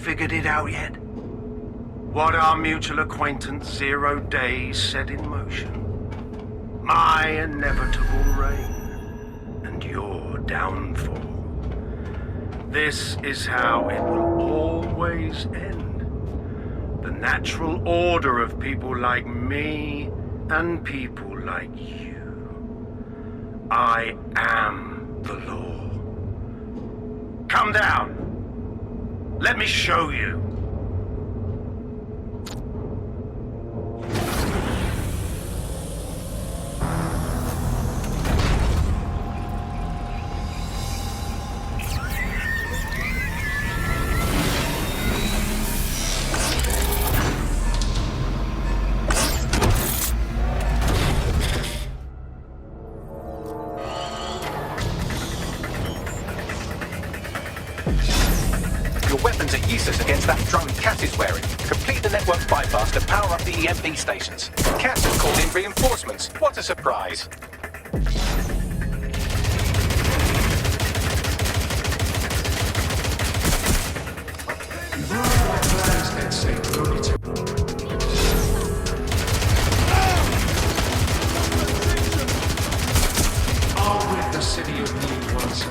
figured it out yet? What our mutual acquaintance 0 Days set in motion? My inevitable reign and your downfall. This is how it will always end. The natural order of people like me and people like you. I am the law. Come down. Let me show you. Your weapons are useless against that drone Cat is wearing. Complete the network bypass to power up the EMP stations. Cat has called in reinforcements. What a surprise. I'll rid the city of need once.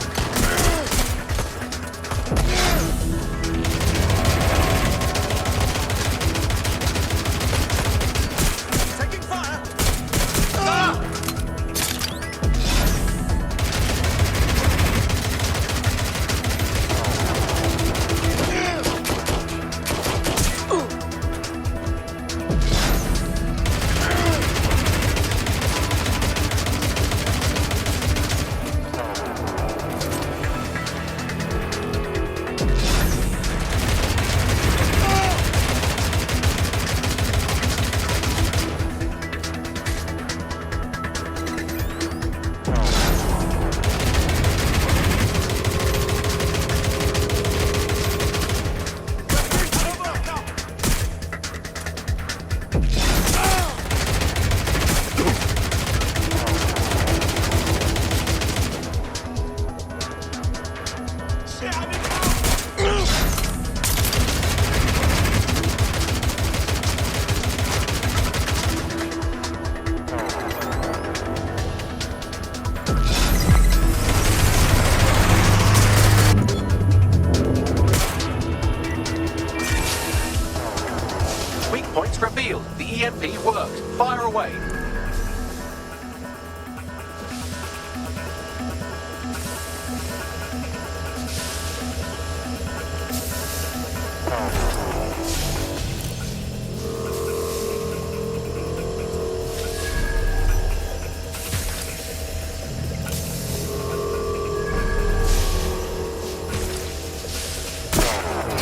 Weak points revealed. The EMP worked. Fire away.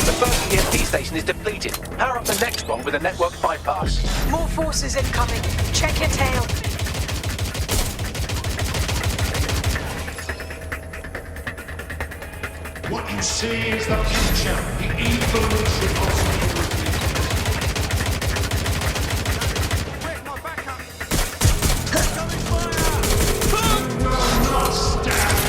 The first EMP station is depleted. Power up the next one with a network bypass. More forces incoming. Check your tail. What you see is the future. The evolution of security. Where's my backup? You will not stand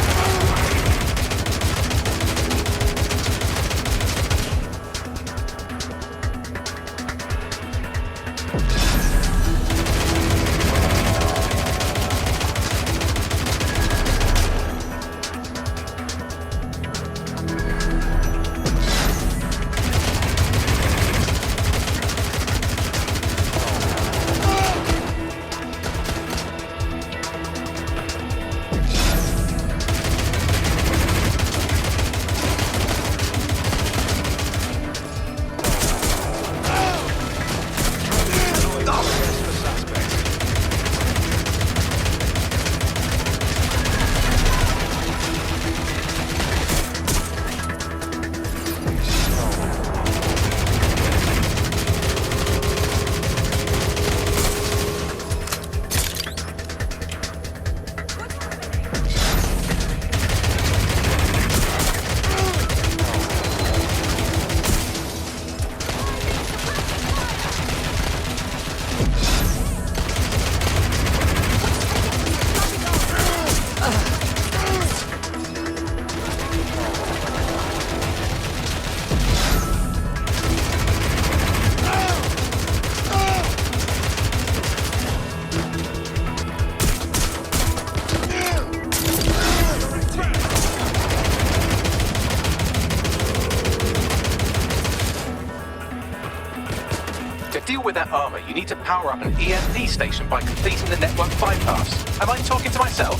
deal with that armor, you need to power up an EMP station by completing the network bypass. Am I talking to myself?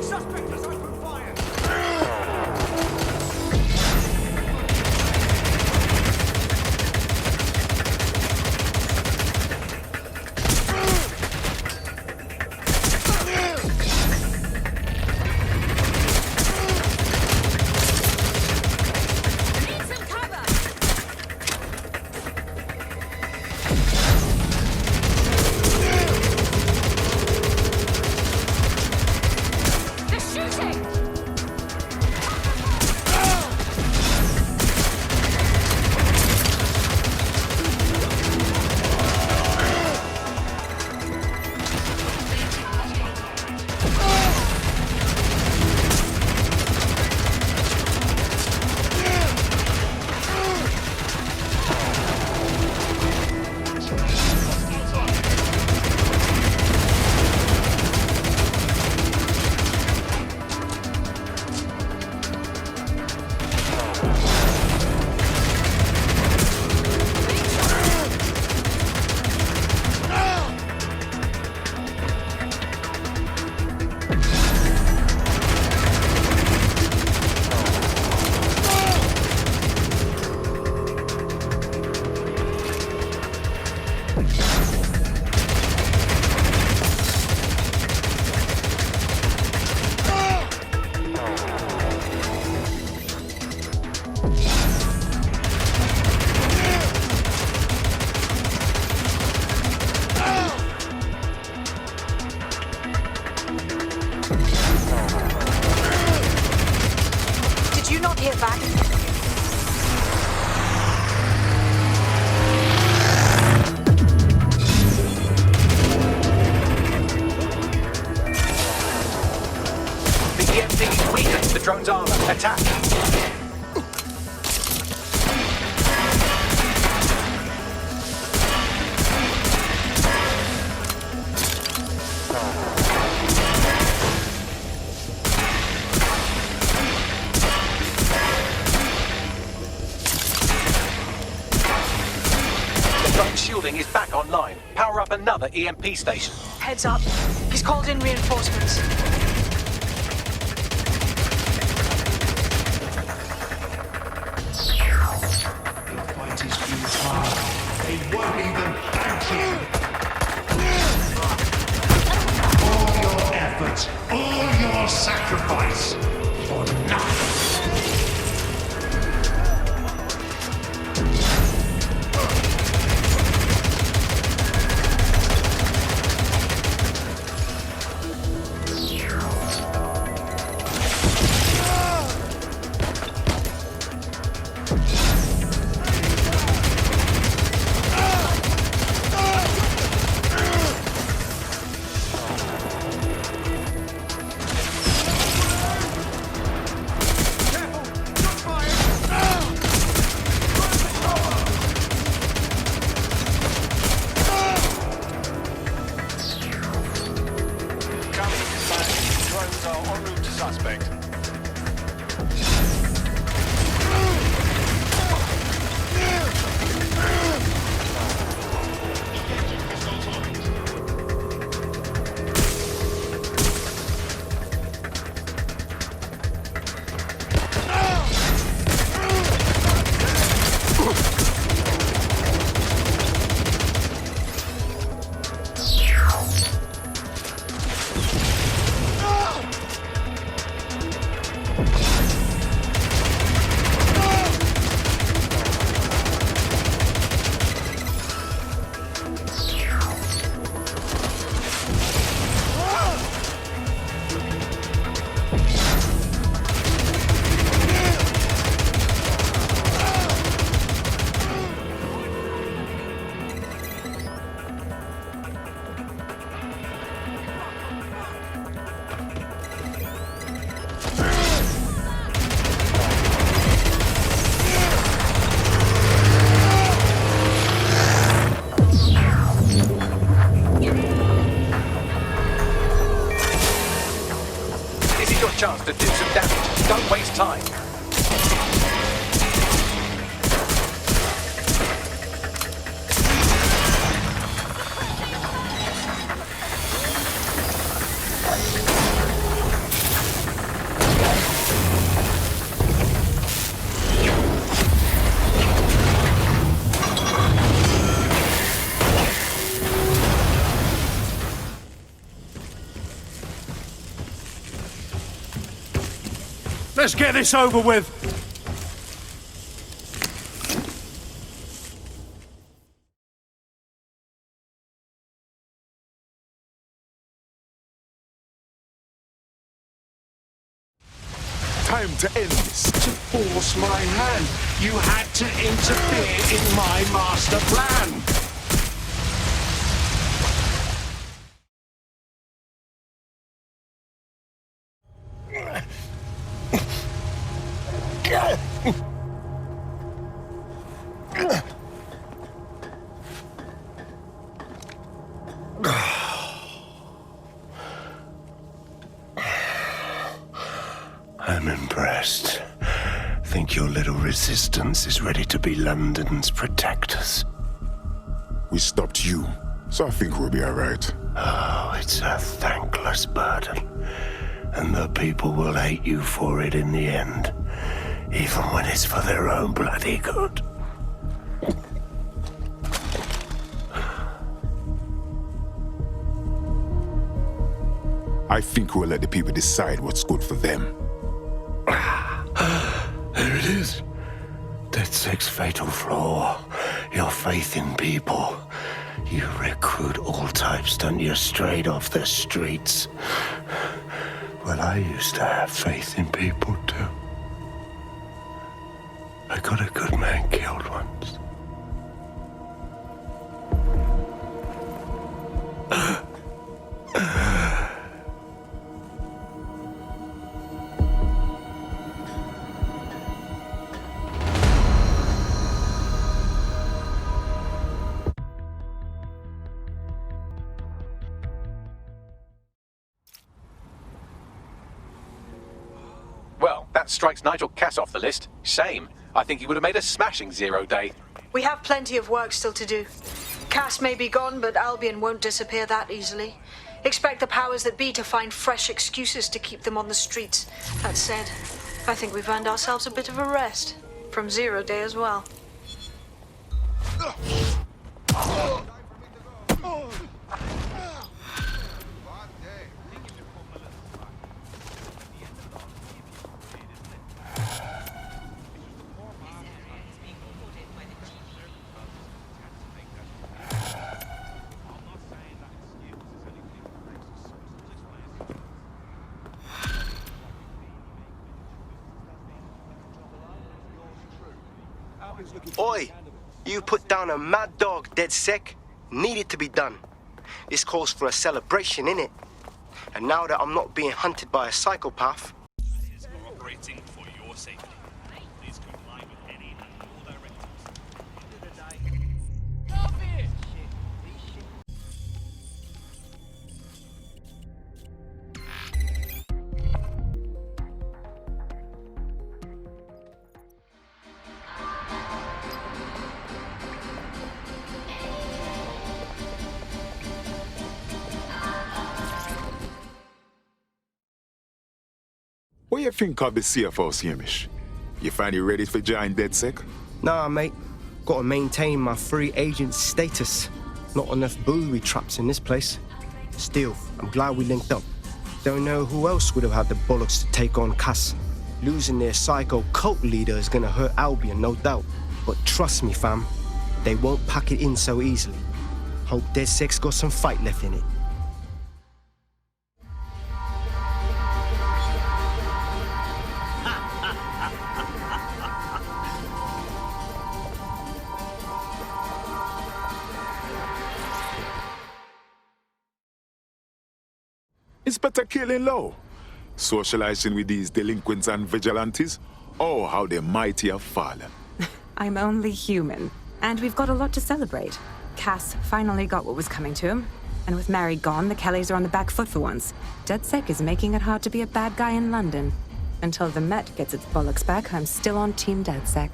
Suspect has opened fire! Need some cover! They're shooting! Did you not hear back? The EMP weakens the drone's armor. Attack! The drone shielding is back online. Power up another EMP station. Heads up. He's called in reinforcements. The fight is futile. They won't even thank you. All your effort, all your sacrifice, for nothing. Drones are en route to suspect. chance to do some damage. Don't waste time. Let's get this over with. Time to end this. To force my hand, you had to interfere in my master plan. I'm impressed. Think your little resistance is ready to be London's protectors? We stopped you, so I think we'll be alright. Oh, it's a thankless burden. And the people will hate you for it in the end. Even when it's for their own bloody good. I think we'll let the people decide what's good for them. There it is. DedSec's fatal flaw. Your faith in people. You recruit all types, don't you, straight off the streets. Well, I used to have faith in people, too. I got a good man killed once. Well, that strikes Nigel Cass off the list. Shame. I think he would have made a smashing 0 day. We have plenty of work still to do. Cass may be gone, but Albion won't disappear that easily. Expect the powers that be to find fresh excuses to keep them on the streets. That said, I think we've earned ourselves a bit of a rest. From 0 day as well. Oi! You put down a mad dog, DedSec. Needed to be done. This calls for a celebration, innit? And now that I'm not being hunted by a psychopath... Operating for your safety. Please comply with any and all directives. End of the day. Stop it! What do you think of the CFOs, Hamish? You find you ready for join DedSec? Nah, mate. Gotta maintain my free agent status. Not enough booby traps in this place. Still, I'm glad we linked up. Don't know who else would have had the bollocks to take on Cass. Losing their psycho cult leader is gonna hurt Albion, no doubt. But trust me, fam, they won't pack it in so easily. Hope DedSec's got some fight left in it. Inspector Killing Low. Socializing with these delinquents and vigilantes? Oh, how the mighty have fallen. I'm only human, and we've got a lot to celebrate. Cass finally got what was coming to him. And with Mary gone, the Kellys are on the back foot for once. DedSec is making it hard to be a bad guy in London. Until the Met gets its bollocks back, I'm still on Team DedSec.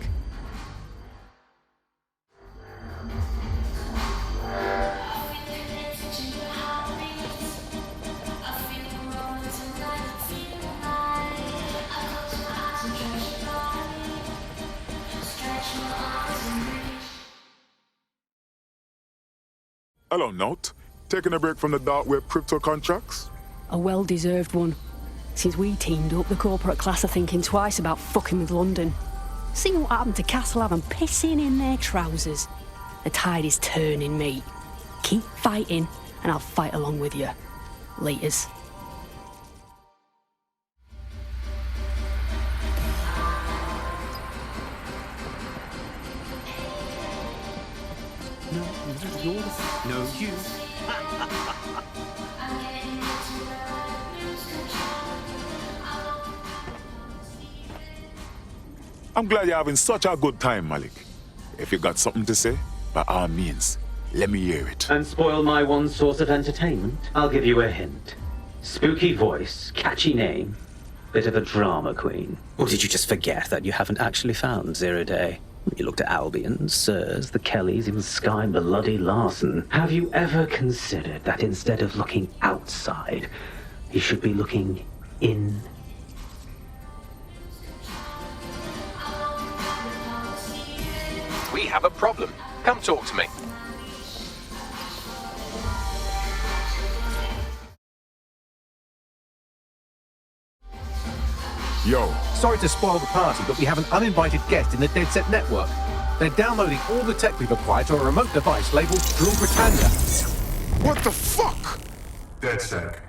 Hello, Note. Taking a break from the dark web crypto contracts? A well-deserved one. Since we teamed up, the corporate class are thinking twice about fucking with London. See what happened to Castlehaven pissing in their trousers. The tide is turning, mate. Keep fighting, and I'll fight along with you. Laters. No, you. I'm glad you're having such a good time, Malik. If you got something to say, by all means, let me hear it. And spoil my one source of entertainment? I'll give you a hint. Spooky voice, catchy name, bit of a drama queen. Or did you just forget that you haven't actually found Zero Day? You looked at Albion, Sirs, the Kellys, even Sky Bloody Larson. Have you ever considered that instead of looking outside, you should be looking in? We have a problem. Come talk to me. Yo. Sorry to spoil the party, but we have an uninvited guest in the DedSec network. They're downloading all the tech we've acquired to a remote device labeled Drill Britannia. What the fuck? DedSec.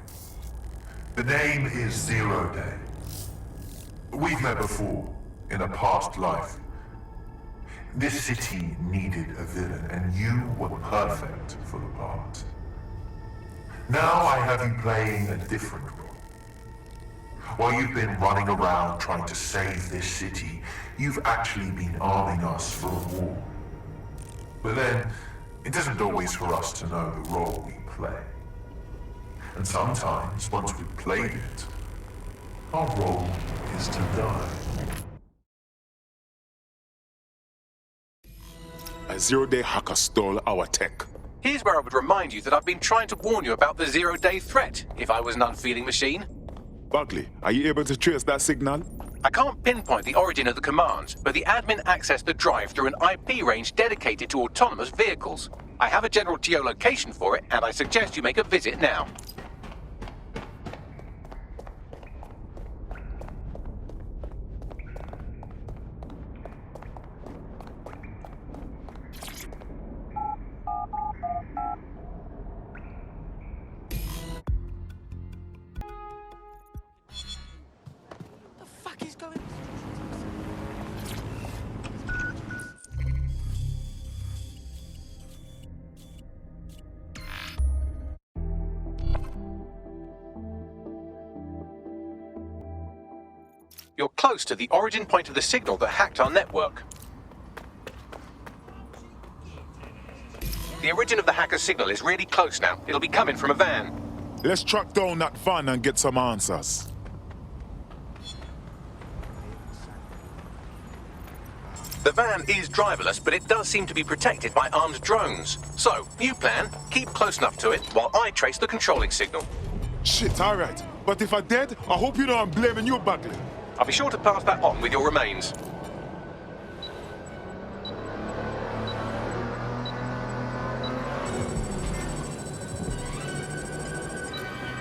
The name is Zero Day. We've met before, in a past life. This city needed a villain, and you were perfect for the part. Now I have you playing a different role. While you've been running around trying to save this city, you've actually been arming us for a war. But then, it isn't always for us to know the role we play. And sometimes, once we've played it, our role is to die. A zero-day hacker stole our tech. Here's where I would remind you that I've been trying to warn you about the zero-day threat, if I was an unfeeling machine. Buckley, are you able to trace that signal? I can't pinpoint the origin of the command, but the admin accessed the drive through an IP range dedicated to autonomous vehicles. I have a general geolocation for it, and I suggest you make a visit now. You're close to the origin point of the signal that hacked our network. The origin of the hacker's signal is really close now. It'll be coming from a van. Let's track down that van and get some answers. The van is driverless, but it does seem to be protected by armed drones. So, new plan, keep close enough to it while I trace the controlling signal. Shit, alright. But if I'm dead, I hope you know I'm blaming you, Buckley. I'll be sure to pass that on with your remains.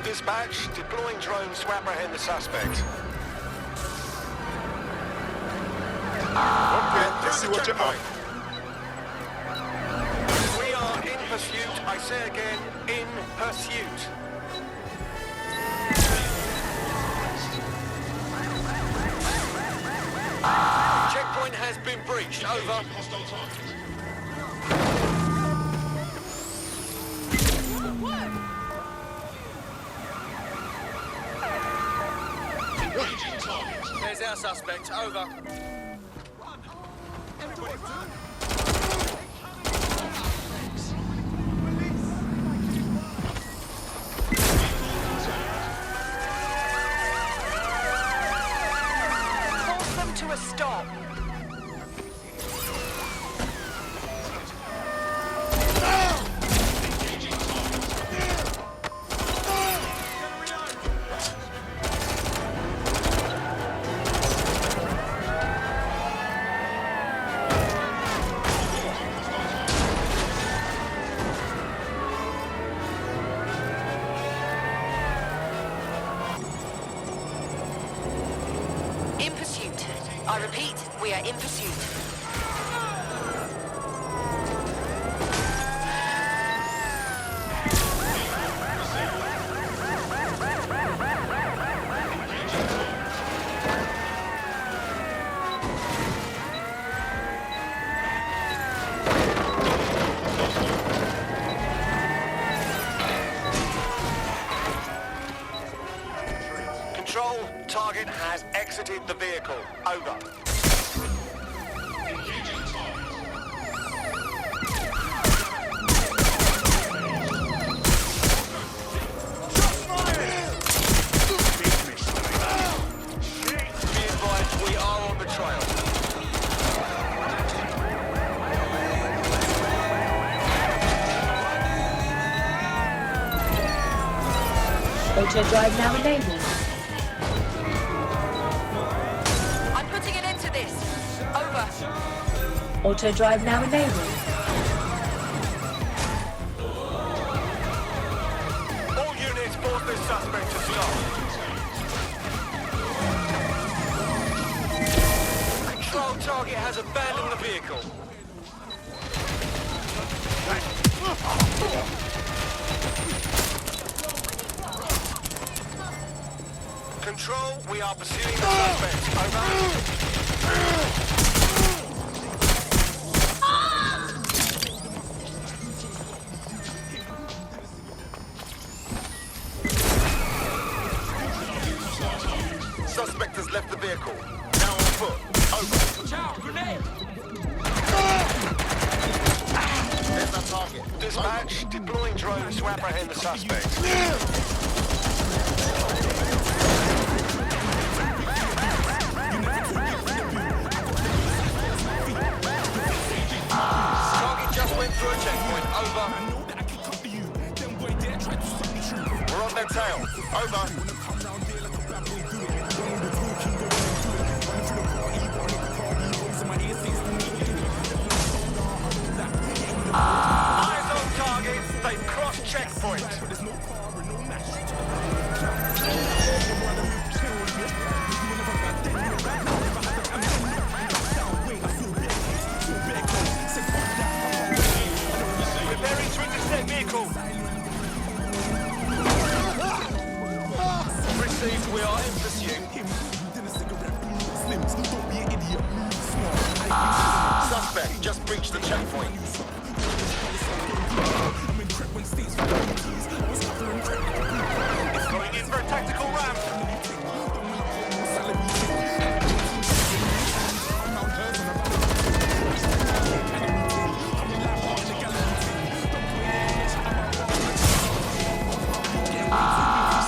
Dispatch, deploying drones to apprehend the suspect. Okay, let's see what you have. We are in pursuit. I say again, in pursuit. Checkpoint has been breached. Over. There's our suspect. Over. stop. In pursuit. I repeat, we are in pursuit. Control, target has exited the vehicle. Over. Be advised, we are on the trail. Auto drive now enabled. I'm putting an end to this. Over. Auto drive now enabled. All units force this suspect to stop. Control, target has abandoned the vehicle. Control, we are pursuing the suspect. Over. Suspect has left the vehicle. Now on foot. Over. Ciao, grenade! There's our target. Dispatch, deploying drones to apprehend the suspect. Target just went through a checkpoint. Over. We're on their tail. Over. Eyes on target. They've crossed checkpoint. Preparing to intercept vehicle. Received, we are in pursuit. Suspect just breached the checkpoint. Going in for a tactical ramp.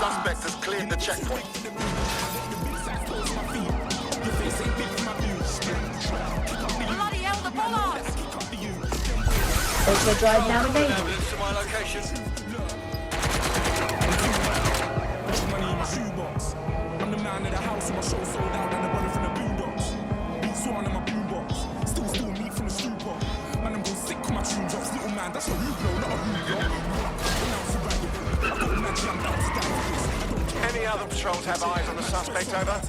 Suspect has cleared the checkpoint. Bloody hell, the bollards! Auto drive now enabled. Ambulance to my location. Money in my shoebox. I'm the man of the house and my show sold out and the brother from the boondocks. Beat Swan in my boombox. Still meat from the stew pot. Man, I'm going sick with my tune drops. Little man, that's a Rublo, not a Any other patrols have eyes on the suspect, over?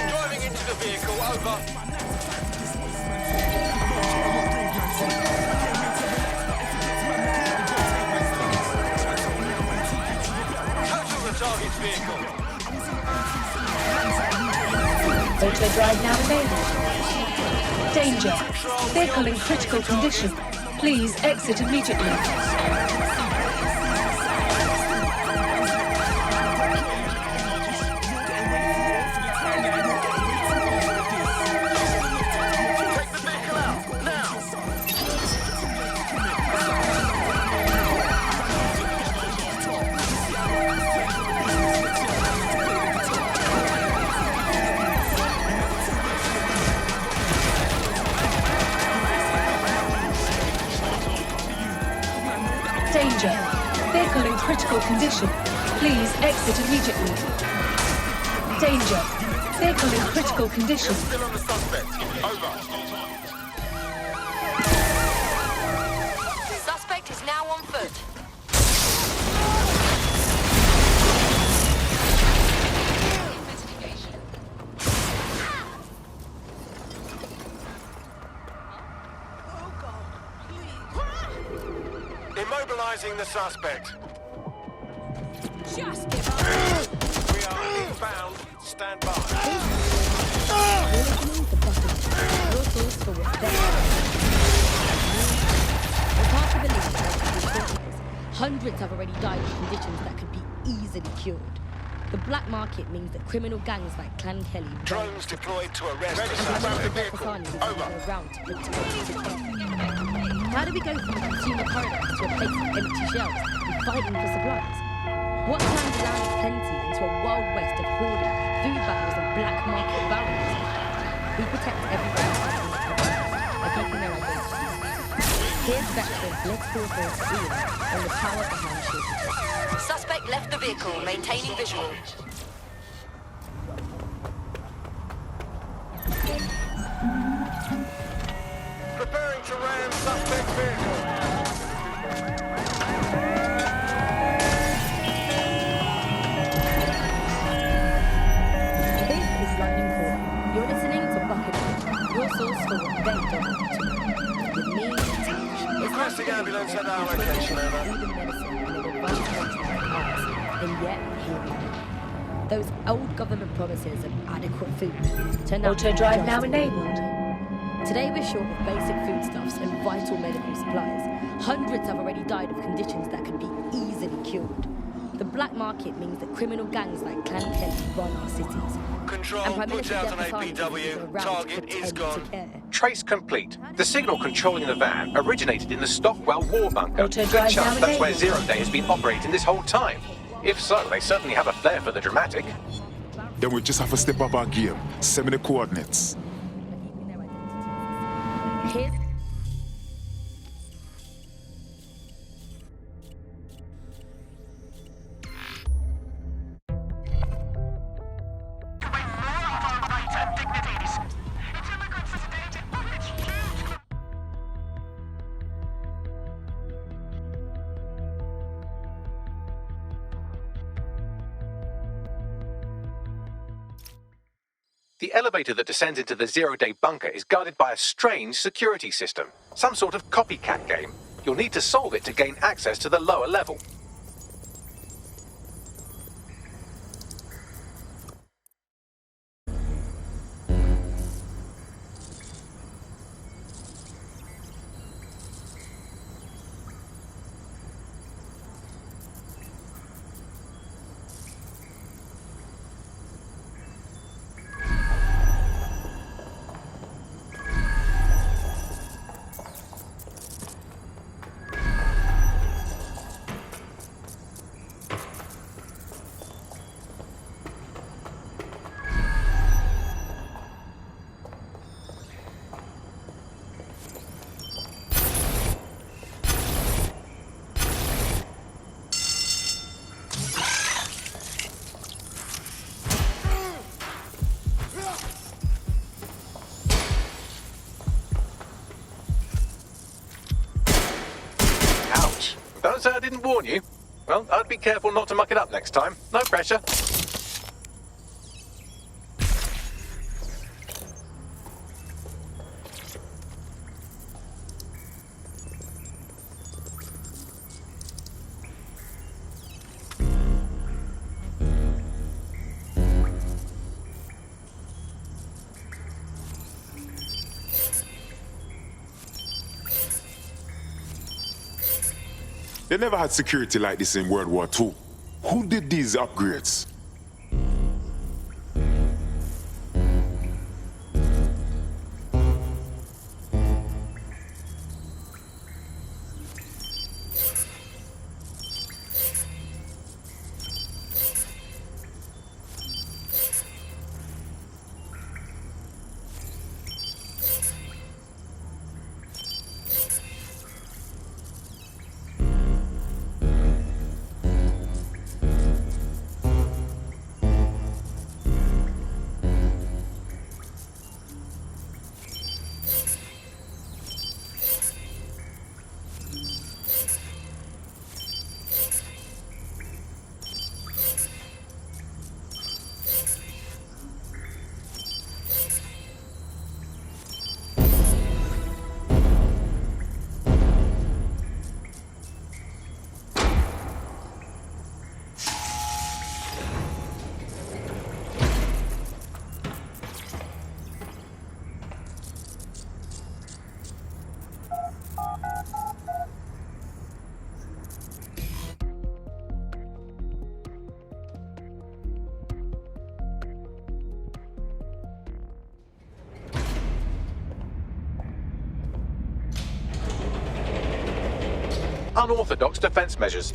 Driving into the vehicle, over. Total the target's vehicle. Auto drive now enabled. Danger. Vehicle in critical condition. Please exit immediately. in critical condition. Please exit immediately. Danger. Vehicle in critical condition. Still on the suspect. Over. Suspect is now on foot. Immobilizing the suspect. Just give up. We are inbound. Stand by. Hundreds have already died in conditions that could be easily cured. The black market means that criminal gangs like Clan Kelly Drones deployed to arrest the suspect. Over. around to protect How do we go from a consumer paradise to a place of empty shelves and fighting for supplies? What turns land of plenty into a wild west of hoarding, food battles and black market barriers? We protect everyone by keeping their identities. Here's veteran Blitz 443 on the power behind shortages. Suspect left the vehicle, maintaining visual. Preparing to ram suspect vehicle. This is London Core. You're listening to Bucket, your source for what they don't want to know. With me, Tash. It's Requesting ambulance at our location, over. Food and medicine and an advanced country like ours. And yet, here we are. Those old government promises of adequate food turn out to Auto be drive just now a enabled. Today we're short of basic foodstuffs and vital medical supplies. Hundreds have already died of conditions that could be easily cured. The black market means that criminal gangs like Clan Kelly run our cities. Control, And Prime put Minister out Dev an Patel APW. is around to Target pretend is to gone. care. Trace complete. The signal controlling the van originated in the Stockwell War Bunker. Auto Good drive chance now that's where enabled. Zero Day has been operating this whole time. If so, they certainly have a flair for the dramatic. Then we just have to step up our game. Send me the coordinates. Here's The elevator that descends into the Zero-Day bunker is guarded by a strange security system. Some sort of copycat game. You'll need to solve it to gain access to the lower level. Ouch. Don't say I didn't warn you. Well, I'd be careful not to muck it up next time. No pressure. They never had security like this in World War II. Who did these upgrades? Unorthodox defense measures.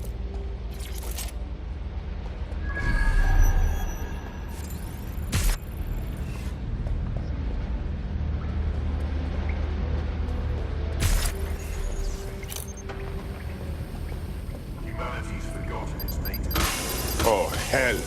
Humanity's forgotten its nature. Oh, hell.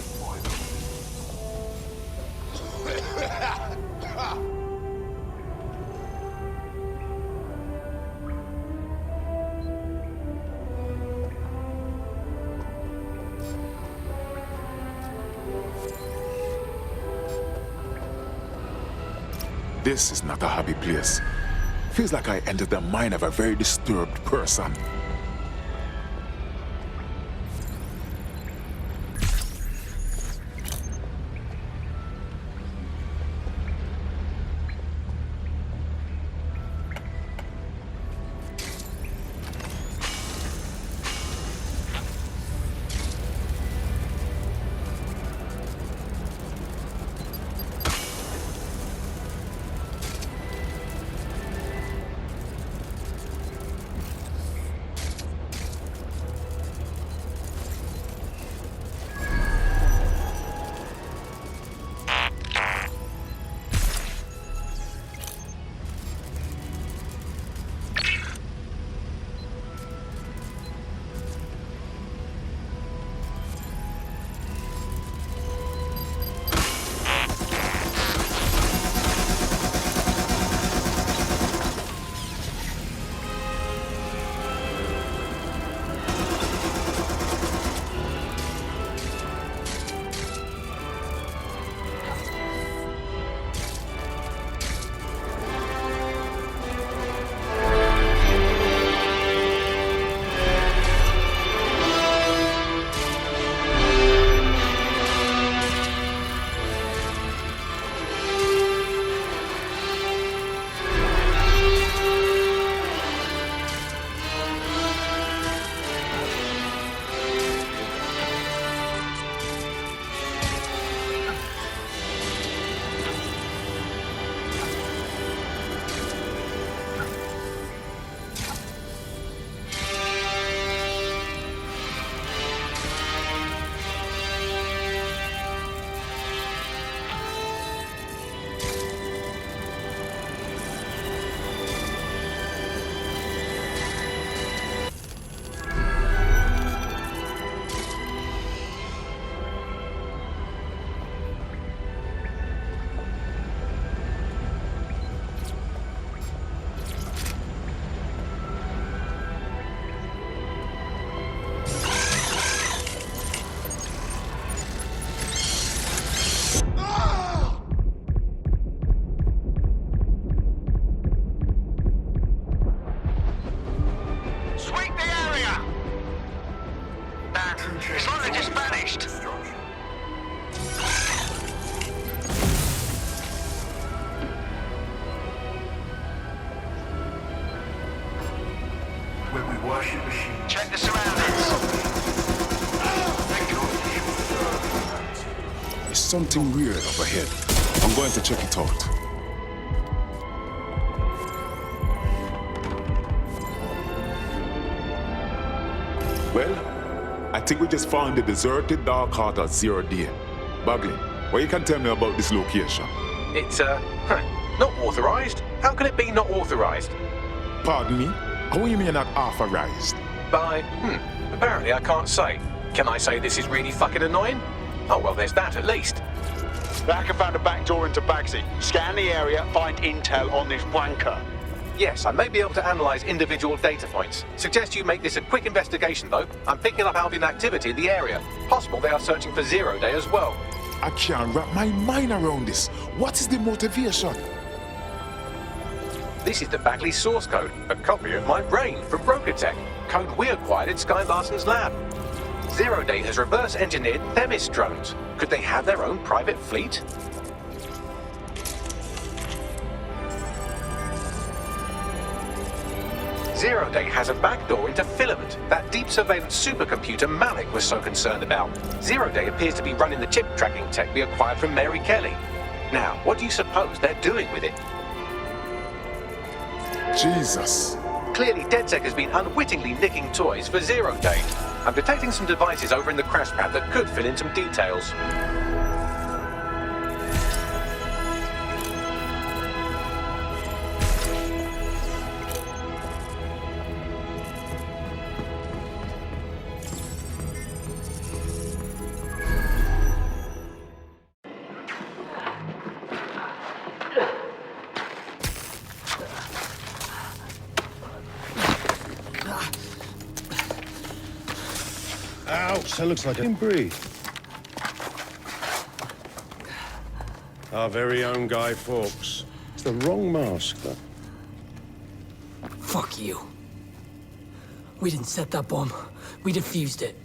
This is not a happy place. Feels like I entered the mind of a very disturbed person. Check the surroundings. There's something weird up ahead. I'm going to check it out. Well, I think we just found the deserted dark heart of Zero Day. Bagley, what you can tell me about this location? It's, not authorized. How can it be not authorized? Pardon me? How do you mean not authorized? By, apparently I can't say. Can I say this is really fucking annoying? Oh, well, there's that at least. Hacker found a back door into Bagsy. Scan the area, find intel on this wanker. Yes, I may be able to analyze individual data points. Suggest you make this a quick investigation, though. I'm picking up Albion activity in the area. Possible they are searching for Zero Day as well. I can't wrap my mind around this. What is the motivation? This is the Bagley source code, a copy of my brain from Brokertech, code we acquired in Sky Larson's lab. Zero Day has reverse-engineered Themis drones. Could they have their own private fleet? Zero Day has a backdoor into Filament, that deep surveillance supercomputer Malik was so concerned about. Zero Day appears to be running the chip tracking tech we acquired from Mary Kelly. Now, what do you suppose they're doing with it? Jesus, Clearly, DedSec has been unwittingly nicking toys for Zero Day. I'm detecting some devices over in the crash pad that could fill in some details. Ouch, that looks like I can breathe. Our very own Guy Fawkes. It's the wrong mask, though. Fuck you. We didn't set that bomb. We defused it.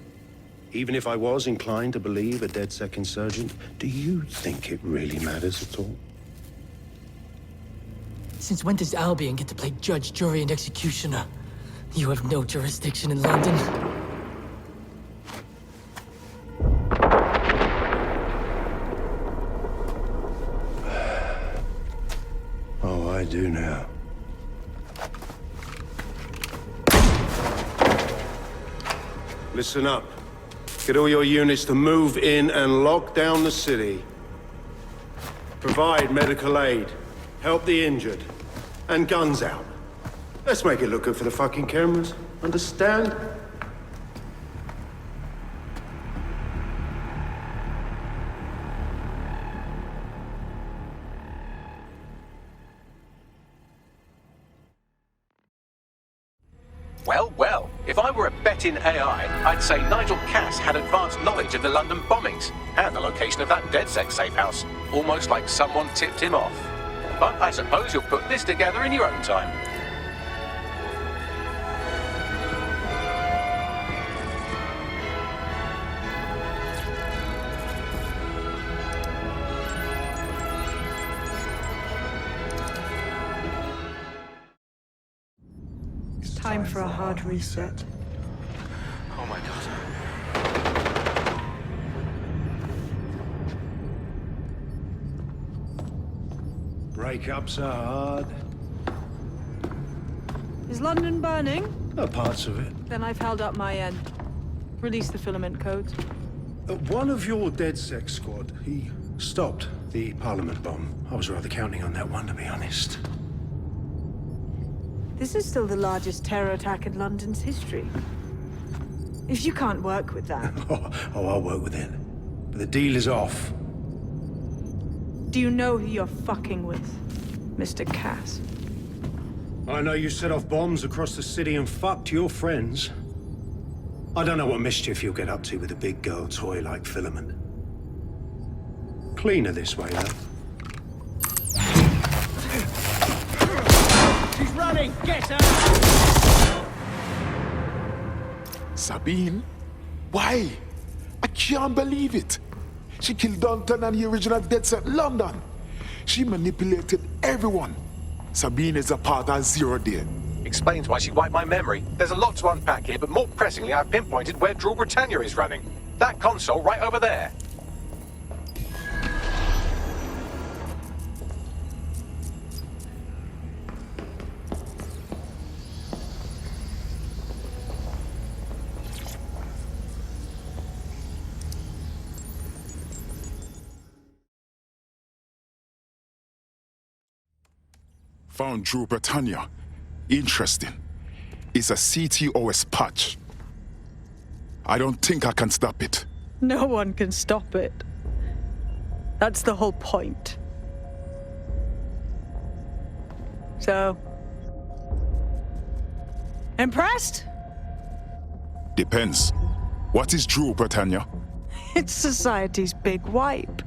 Even if I was inclined to believe a DedSec insurgent, do you think it really matters at all? Since when does Albion get to play judge, jury, and executioner? You have no jurisdiction in London. Oh, I do now. Listen up. Get all your units to move in and lock down the city. Provide medical aid. Help the injured. And guns out. Let's make it look good for the fucking cameras. Understand? Well, well, if I were a bet-in AI, I'd say Nigel Cass had advanced knowledge of the London bombings and the location of that DedSec safe house, almost like someone tipped him off. But I suppose you'll put this together in your own time. Time for a hard reset. Oh my god. Breakups are hard. Is London burning? Parts of it. Then I've held up my end. Release the filament codes. One of your DedSec squad, he stopped the Parliament bomb. I was rather counting on that one, to be honest. This is still the largest terror attack in London's history. If you can't work with that... Oh, I'll work with it. But the deal is off. Do you know who you're fucking with, Mr. Cass? I know you set off bombs across the city and fucked your friends. I don't know what mischief you'll get up to with a big girl toy like Filament. Cleaner this way, though. She's running! Get her! Sabine? Why? I can't believe it. She killed Dunton and the original DedSec London. She manipulated everyone. Sabine is a part of Zero Day. Explains why she wiped my memory. There's a lot to unpack here, but more pressingly, I've pinpointed where Draw Britannia is running. That console right over there. Found Drew Britannia. Interesting. It's a CTOS patch. I don't think I can stop it. No one can stop it. That's the whole point. So... impressed? Depends. What is Drew Britannia? It's society's big wipe.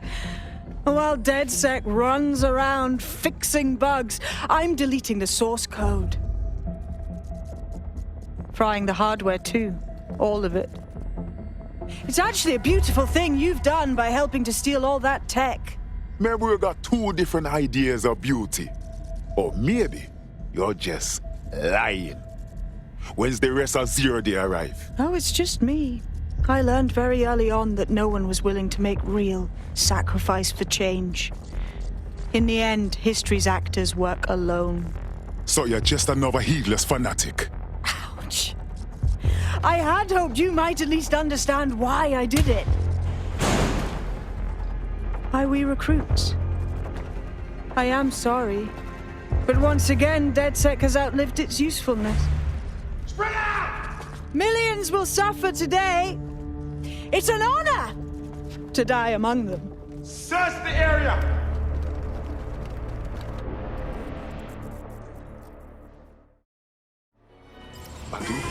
While DedSec runs around fixing bugs, I'm deleting the source code. Frying the hardware too. All of it. It's actually a beautiful thing you've done by helping to steal all that tech. Maybe we got two different ideas of beauty. Or maybe you're just lying. When's the rest of Zero Day arrive? Oh, it's just me. I learned very early on that no one was willing to make real sacrifice for change. In the end, history's actors work alone. So you're just another heedless fanatic. Ouch. I had hoped you might at least understand why I did it. Why we recruits. I am sorry. But once again, DedSec has outlived its usefulness. Spread out! Millions will suffer today. It's an honor to die among them. Search the area! I do